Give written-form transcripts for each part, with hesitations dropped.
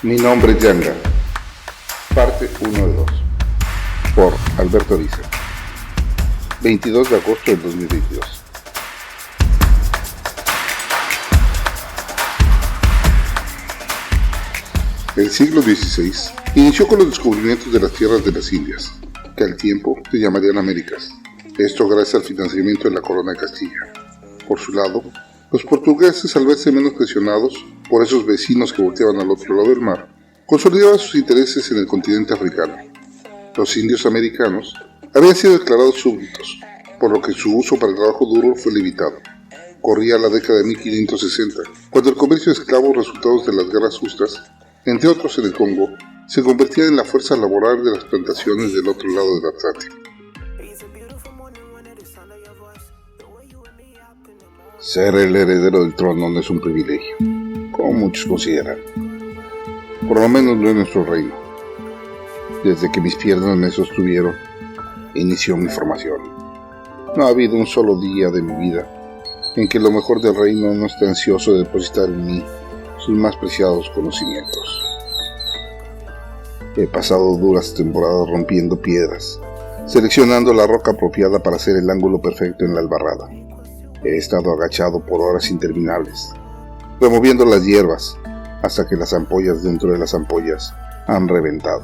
Mi nombre es Yanga, parte 1 de 2, por Alberto Ariza, 22 de agosto del 2022. El siglo XVI inició con los descubrimientos de las tierras de las Indias, que al tiempo se llamarían Américas, esto gracias al financiamiento de la Corona de Castilla. Por su lado, los portugueses, al verse menos presionados por esos vecinos que volteaban al otro lado del mar, consolidaban sus intereses en el continente africano. Los indios americanos habían sido declarados súbditos, por lo que su uso para el trabajo duro fue limitado. Corría la década de 1560, cuando el comercio de esclavos resultados de las guerras justas, entre otros en el Congo, se convertía en la fuerza laboral de las plantaciones del otro lado del Atlántico. Ser el heredero del trono no es un privilegio, como muchos consideran. Por lo menos no en nuestro reino. Desde que mis piernas me sostuvieron, inició mi formación. No ha habido un solo día de mi vida en que lo mejor del reino no esté ansioso de depositar en mí sus más preciados conocimientos. He pasado duras temporadas rompiendo piedras, seleccionando la roca apropiada para hacer el ángulo perfecto en la albarrada. He estado agachado por horas interminables, removiendo las hierbas, hasta que las ampollas dentro de las ampollas han reventado.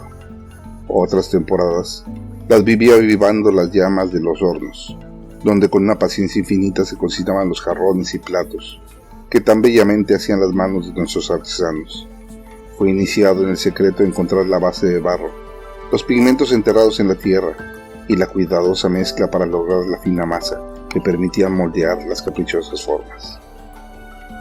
Otras temporadas las viví avivando las llamas de los hornos, donde con una paciencia infinita se cocinaban los jarrones y platos, que tan bellamente hacían las manos de nuestros artesanos. Fue iniciado en el secreto de encontrar la base de barro, los pigmentos enterrados en la tierra y la cuidadosa mezcla para lograr la fina masa que permitía moldear las caprichosas formas.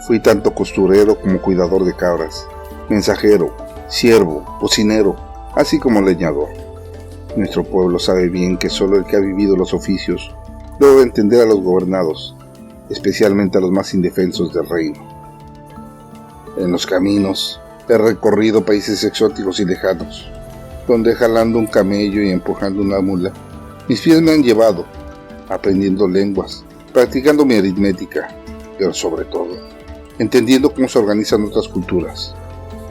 Fui tanto costurero como cuidador de cabras, mensajero, siervo, cocinero, así como leñador. Nuestro pueblo sabe bien que solo el que ha vivido los oficios debe entender a los gobernados, especialmente a los más indefensos del reino. En los caminos he recorrido países exóticos y lejanos, donde jalando un camello y empujando una mula, mis pies me han llevado, aprendiendo lenguas, practicando mi aritmética, pero sobre todo, entendiendo cómo se organizan otras culturas,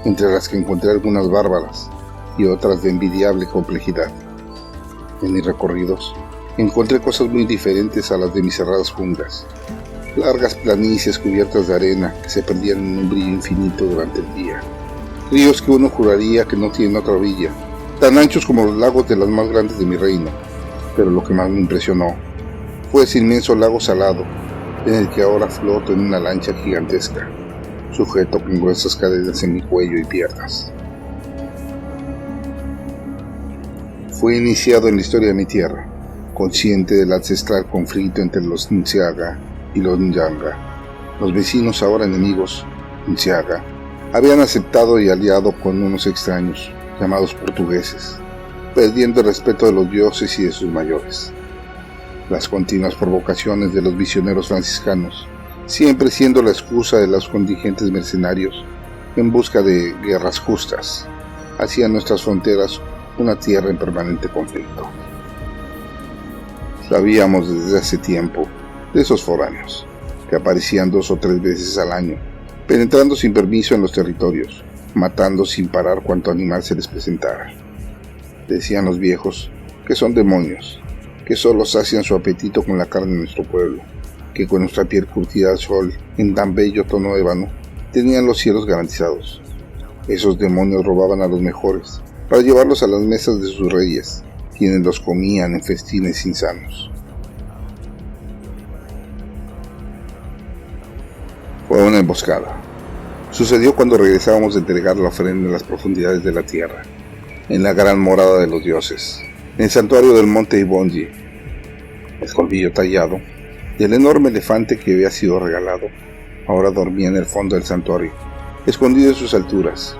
entre las que encontré algunas bárbaras y otras de envidiable complejidad. En mis recorridos, encontré cosas muy diferentes a las de mis cerradas junglas, largas planicies cubiertas de arena que se perdían en un brillo infinito durante el día, ríos que uno juraría que no tienen otra orilla, tan anchos como los lagos de las más grandes de mi reino, pero lo que más me impresionó fue ese inmenso lago salado, en el que ahora floto en una lancha gigantesca, sujeto con gruesas cadenas en mi cuello y piernas. Fui iniciado en la historia de mi tierra, consciente del ancestral conflicto entre los Nsiaga y los Nyanga. Los vecinos, ahora enemigos, Nsiaga, habían aceptado y aliado con unos extraños, llamados portugueses, perdiendo el respeto de los dioses y de sus mayores. Las continuas provocaciones de los misioneros franciscanos, siempre siendo la excusa de los contingentes mercenarios en busca de guerras justas, hacían nuestras fronteras una tierra en permanente conflicto. Sabíamos desde hace tiempo de esos foráneos, que aparecían 2 o 3 veces al año, penetrando sin permiso en los territorios, matando sin parar cuanto animal se les presentara. Decían los viejos que son demonios, que solo sacian su apetito con la carne de nuestro pueblo, que con nuestra piel curtida al sol en tan bello tono ébano, tenían los cielos garantizados. Esos demonios robaban a los mejores, para llevarlos a las mesas de sus reyes, quienes los comían en festines insanos. Fue una emboscada. Sucedió cuando regresábamos de entregar la ofrenda en las profundidades de la tierra, en la gran morada de los dioses, en el santuario del monte Ibonji. El colmillo tallado del enorme elefante que había sido regalado ahora dormía en el fondo del santuario, escondido en sus alturas,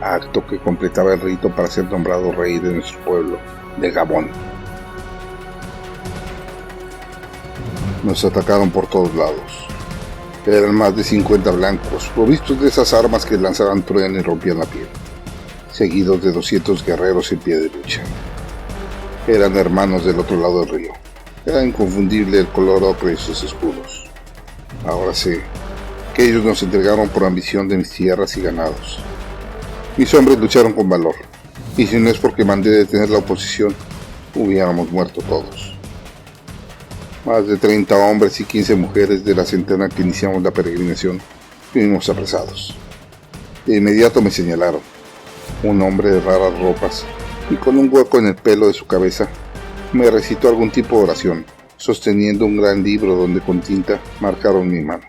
acto que completaba el rito para ser nombrado rey de nuestro pueblo, de Gabón. Nos atacaron por todos lados. Eran más de 50 blancos, provistos de esas armas que lanzaban trueno y rompían la piel, seguidos de 200 guerreros en pie de lucha. Eran hermanos del otro lado del río. Era inconfundible el color ocre de sus escudos. Ahora sé que ellos nos entregaron por ambición de mis tierras y ganados. Mis hombres lucharon con valor, y si no es porque mandé detener la oposición, hubiéramos muerto todos. Más de 30 hombres y 15 mujeres de la centena que iniciamos la peregrinación fuimos apresados. De inmediato me señalaron, un hombre de raras ropas y con un hueco en el pelo de su cabeza, me recitó algún tipo de oración, sosteniendo un gran libro donde con tinta marcaron mi mano.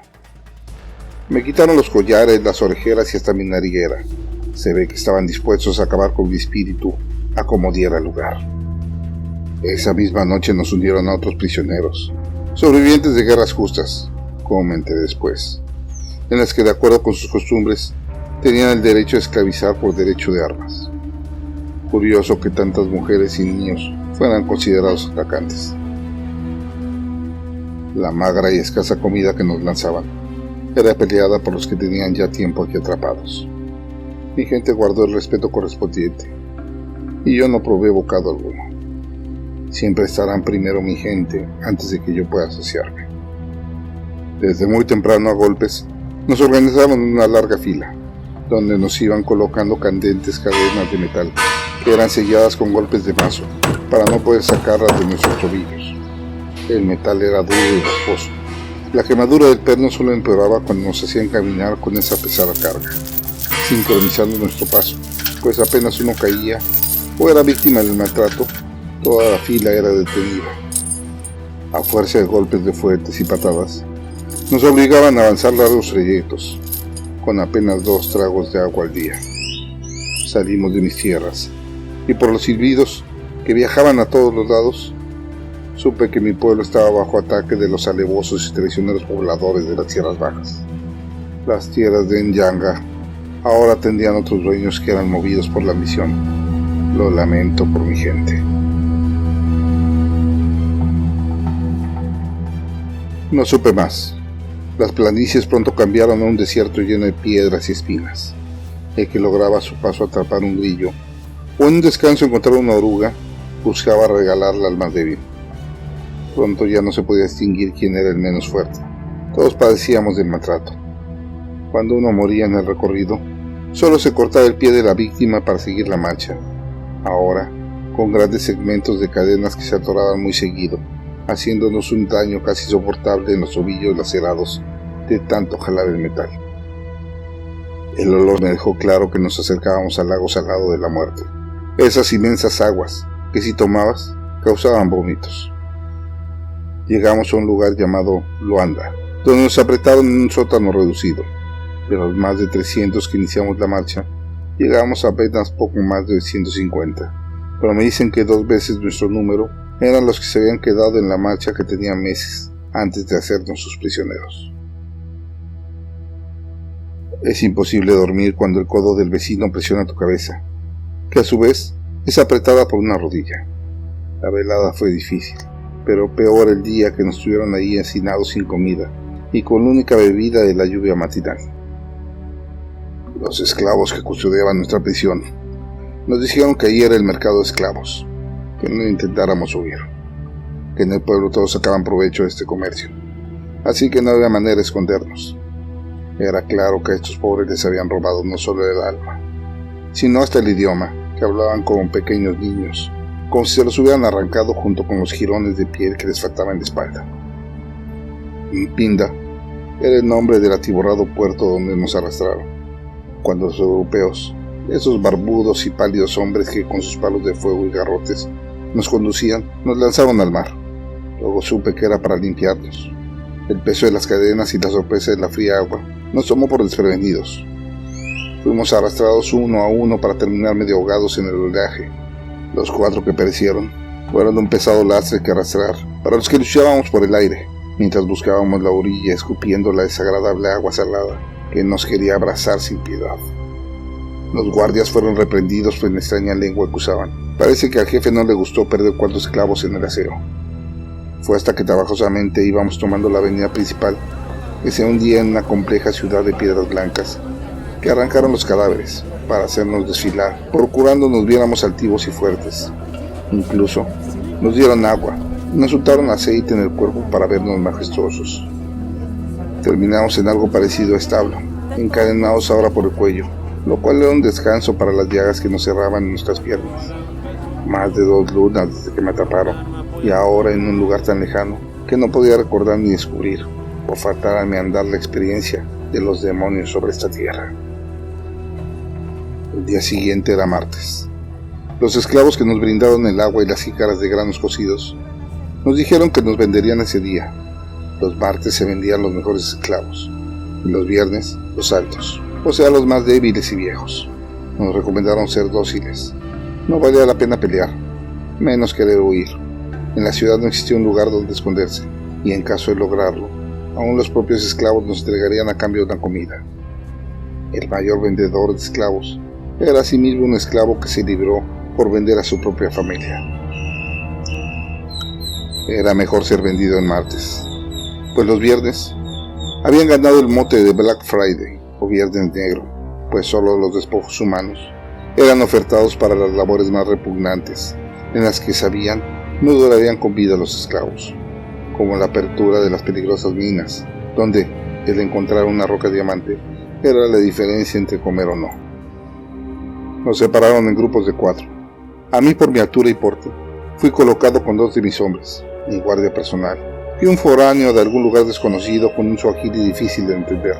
Me quitaron los collares, las orejeras y hasta mi nariguera. Se ve que estaban dispuestos a acabar con mi espíritu a como diera lugar. Esa misma noche nos unieron a otros prisioneros, sobrevivientes de guerras justas, como me enteré después, en las que de acuerdo con sus costumbres tenían el derecho a esclavizar por derecho de armas. Curioso que tantas mujeres y niños fueran considerados atacantes. La magra y escasa comida que nos lanzaban era peleada por los que tenían ya tiempo aquí atrapados. Mi gente guardó el respeto correspondiente, y yo no probé bocado alguno. Siempre estarán primero mi gente antes de que yo pueda asociarme. Desde muy temprano a golpes, nos organizaron en una larga fila, donde nos iban colocando candentes cadenas de metal, que eran selladas con golpes de mazo, para no poder sacarlas de nuestros tobillos. El metal era duro y rasposo. La quemadura del perno solo empeoraba cuando nos hacían caminar con esa pesada carga, sincronizando nuestro paso, pues apenas uno caía o era víctima del maltrato, toda la fila era detenida. A fuerza de golpes de fuetes y patadas, nos obligaban a avanzar largos trayectos, con apenas 2 tragos de agua al día. Salimos de mis tierras, y por los silbidos que viajaban a todos los lados, supe que mi pueblo estaba bajo ataque de los alevosos y traicioneros pobladores de las tierras bajas. Las tierras de Nyanga ahora tendrían otros dueños que eran movidos por la ambición. Lo lamento por mi gente. No supe más. Las planicies pronto cambiaron a un desierto lleno de piedras y espinas. El que lograba a su paso atrapar un grillo, o en un descanso encontrar una oruga, buscaba regalarla al más débil. Pronto ya no se podía distinguir quién era el menos fuerte. Todos padecíamos del maltrato. Cuando uno moría en el recorrido, solo se cortaba el pie de la víctima para seguir la marcha. Ahora, con grandes segmentos de cadenas que se atoraban muy seguido, haciéndonos un daño casi soportable en los tobillos lacerados de tanto jalar el metal. El olor me dejó claro que nos acercábamos al lago salado de la muerte. Esas inmensas aguas que si tomabas causaban vómitos. Llegamos a un lugar llamado Luanda, donde nos apretaron en un sótano reducido. De los más de 300 que iniciamos la marcha, llegamos a apenas poco más de 150, pero me dicen que 2 veces nuestro número eran los que se habían quedado en la marcha que tenían meses antes de hacernos sus prisioneros. Es imposible dormir cuando el codo del vecino presiona tu cabeza, que a su vez es apretada por una rodilla. La velada fue difícil, pero peor el día que nos tuvieron ahí hacinados sin comida y con la única bebida de la lluvia matinal. Los esclavos que custodiaban nuestra prisión nos dijeron que ahí era el mercado de esclavos, que no intentáramos huir, que en el pueblo todos sacaban provecho de este comercio, así que no había manera de escondernos. Era claro que a estos pobres les habían robado no solo el alma, sino hasta el idioma, que hablaban como pequeños niños, como si se los hubieran arrancado junto con los jirones de piel que les faltaban en la espalda. Mpinda era el nombre del atiborrado puerto donde nos arrastraron, cuando los europeos, esos barbudos y pálidos hombres que con sus palos de fuego y garrotes nos conducían, nos lanzaron al mar. Luego supe que era para limpiarnos. El peso de las cadenas y la sorpresa de la fría agua nos tomó por desprevenidos. Fuimos arrastrados uno a uno para terminar medio ahogados en el oleaje. Los 4 que perecieron fueron un pesado lastre que arrastrar para los que luchábamos por el aire, mientras buscábamos la orilla escupiendo la desagradable agua salada que nos quería abrazar sin piedad. Los guardias fueron reprendidos por la extraña lengua que usaban. Parece que al jefe no le gustó perder 4 esclavos en el aseo. Fue hasta que trabajosamente íbamos tomando la avenida principal, que se hundía en una compleja ciudad de piedras blancas, que arrancaron los cadáveres para hacernos desfilar, procurando nos viéramos altivos y fuertes. Incluso nos dieron agua y nos untaron aceite en el cuerpo para vernos majestuosos. Terminamos en algo parecido a establo, encadenados ahora por el cuello, lo cual era un descanso para las llagas que nos cerraban en nuestras piernas. Más de 2 lunas desde que me atraparon, y ahora en un lugar tan lejano que no podía recordar ni descubrir, por faltar a mi andar la experiencia de los demonios sobre esta tierra. El día siguiente era martes. Los esclavos que nos brindaron el agua y las jícaras de granos cocidos nos dijeron que nos venderían ese día. Los martes se vendían los mejores esclavos, y los viernes los altos, o sea los más débiles y viejos. Nos recomendaron ser dóciles. No valía la pena pelear, menos querer huir. En la ciudad no existía un lugar donde esconderse, y en caso de lograrlo, aún los propios esclavos nos entregarían a cambio de una comida. El mayor vendedor de esclavos era asimismo un esclavo que se libró por vender a su propia familia. Era mejor ser vendido en martes, pues los viernes habían ganado el mote de Black Friday o Viernes Negro, pues solo los despojos humanos eran ofertados para las labores más repugnantes, en las que sabían no durarían con vida los esclavos, como la apertura de las peligrosas minas, donde el encontrar una roca diamante era la diferencia entre comer o no. Nos separaron en grupos de 4. A mí, por mi altura y porte, fui colocado con 2 de mis hombres, mi guardia personal, y un foráneo de algún lugar desconocido con un suajili difícil de entender.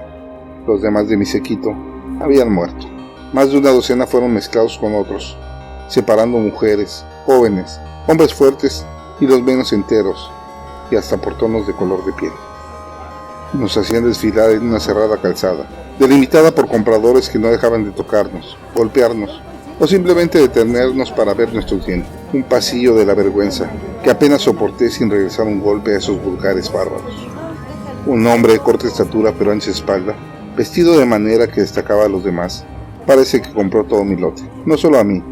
Los demás de mi séquito habían muerto. Más de una docena fueron mezclados con otros, separando mujeres, jóvenes, hombres fuertes y los menos enteros, y hasta por tonos de color de piel. Nos hacían desfilar en una cerrada calzada, delimitada por compradores que no dejaban de tocarnos, golpearnos, o simplemente detenernos para ver nuestro diente. Un pasillo de la vergüenza, que apenas soporté sin regresar un golpe a esos vulgares bárbaros. Un hombre de corta estatura pero ancha espalda, vestido de manera que destacaba a los demás, parece que compró todo mi lote, no solo a mí,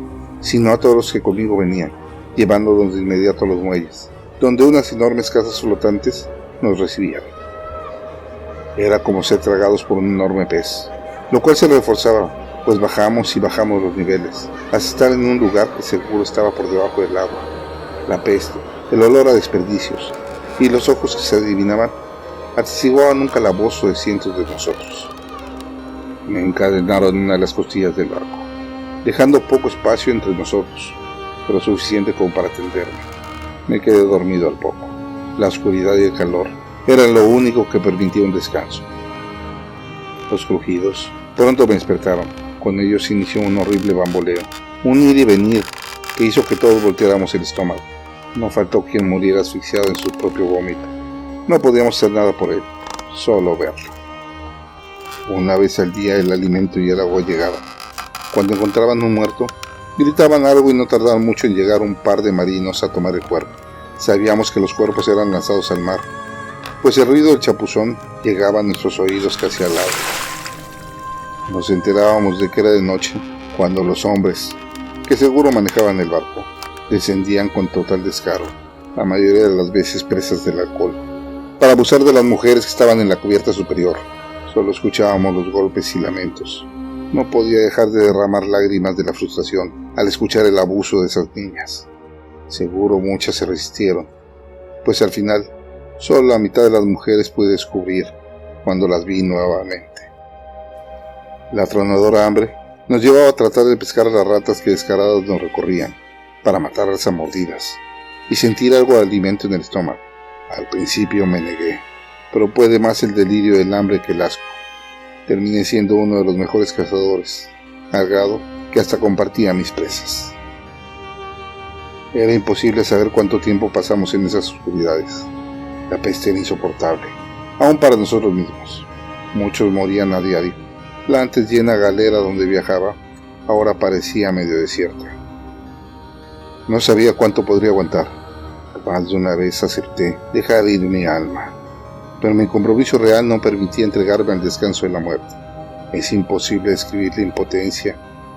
sino a todos los que conmigo venían, llevándonos de inmediato a los muelles, donde unas enormes casas flotantes nos recibían. Era como ser tragados por un enorme pez, lo cual se reforzaba, pues bajamos y bajamos los niveles, hasta estar en un lugar que seguro estaba por debajo del agua. La peste, el olor a desperdicios y los ojos que se adivinaban atestiguaban un calabozo de cientos de nosotros. Me encadenaron en una de las costillas del barco, dejando poco espacio entre nosotros, pero suficiente como para tenderme. Me quedé dormido al poco. La oscuridad y el calor eran lo único que permitía un descanso. Los crujidos pronto me despertaron. Con ellos inició un horrible bamboleo, un ir y venir que hizo que todos volteáramos el estómago. No faltó quien muriera asfixiado en su propio vómito. No podíamos hacer nada por él, solo verlo. Una vez al día el alimento y el agua llegaban. Cuando encontraban un muerto, gritaban algo y no tardaban mucho en llegar un par de marinos a tomar el cuerpo. Sabíamos que los cuerpos eran lanzados al mar, pues el ruido del chapuzón llegaba a nuestros oídos casi al lado. Nos enterábamos de que era de noche cuando los hombres, que seguro manejaban el barco, descendían con total descaro, la mayoría de las veces presas del alcohol, para abusar de las mujeres que estaban en la cubierta superior. Solo escuchábamos los golpes y lamentos. No podía dejar de derramar lágrimas de la frustración al escuchar el abuso de esas niñas. Seguro muchas se resistieron, pues al final solo la mitad de las mujeres pude descubrir cuando las vi nuevamente. La atronadora hambre nos llevaba a tratar de pescar a las ratas que descaradas nos recorrían, para matarlas a mordidas y sentir algo de alimento en el estómago. Al principio me negué, pero puede más el delirio del hambre que el asco. Terminé siendo uno de los mejores cazadores, al grado que hasta compartía mis presas. Era imposible saber cuánto tiempo pasamos en esas oscuridades. La peste era insoportable, aún para nosotros mismos. Muchos morían a diario. La antes llena galera donde viajaba ahora parecía medio desierta. No sabía cuánto podría aguantar. Más de una vez acepté dejar ir mi alma, pero mi compromiso real no permitía entregarme al descanso de la muerte. Es imposible describir la impotencia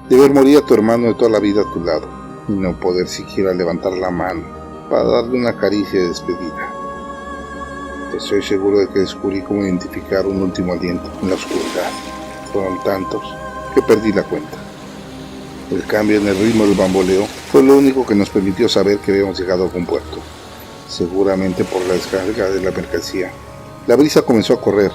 de ver morir a tu hermano de toda la vida a tu lado y no poder siquiera levantar la mano para darle una caricia de despedida. Estoy seguro de que descubrí cómo identificar un último aliento en la oscuridad. Fueron tantos que perdí la cuenta. El cambio en el ritmo del bamboleo fue lo único que nos permitió saber que habíamos llegado a algún puerto. Seguramente por la descarga de la mercancía. La brisa comenzó a correr